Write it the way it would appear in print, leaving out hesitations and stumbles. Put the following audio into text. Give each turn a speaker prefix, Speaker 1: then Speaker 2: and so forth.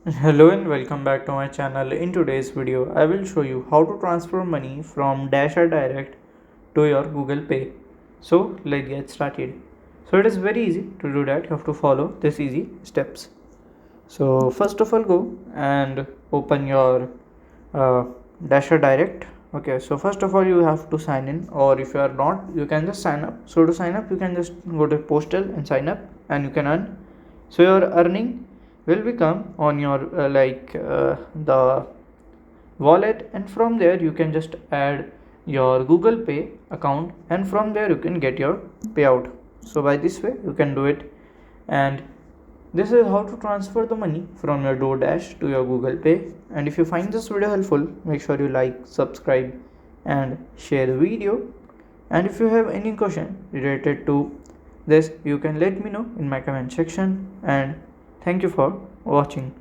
Speaker 1: Hello and welcome back to my channel. In today's video, I will show you how to transfer money from Dash or Direct to your Google Pay. So let's get started. So it is very easy to do that. You have to follow these easy steps. So first of all, go and open your uh, Dash or Direct. Okay, so first of all, you have to sign in, or if you are not, you can just sign up. So to sign up, you can just go to postal and sign up, and you can earn. So your earning will become on your the wallet, and from there you can just add your Google Pay account, and from there you can get your payout. So by this way you can do it, and this is how to transfer the money from your DoorDash to your Google Pay. And if you find this video helpful, make sure you like, subscribe and share the video. And if you have any question related to this, you can let me know in my comment section. And thank you for watching.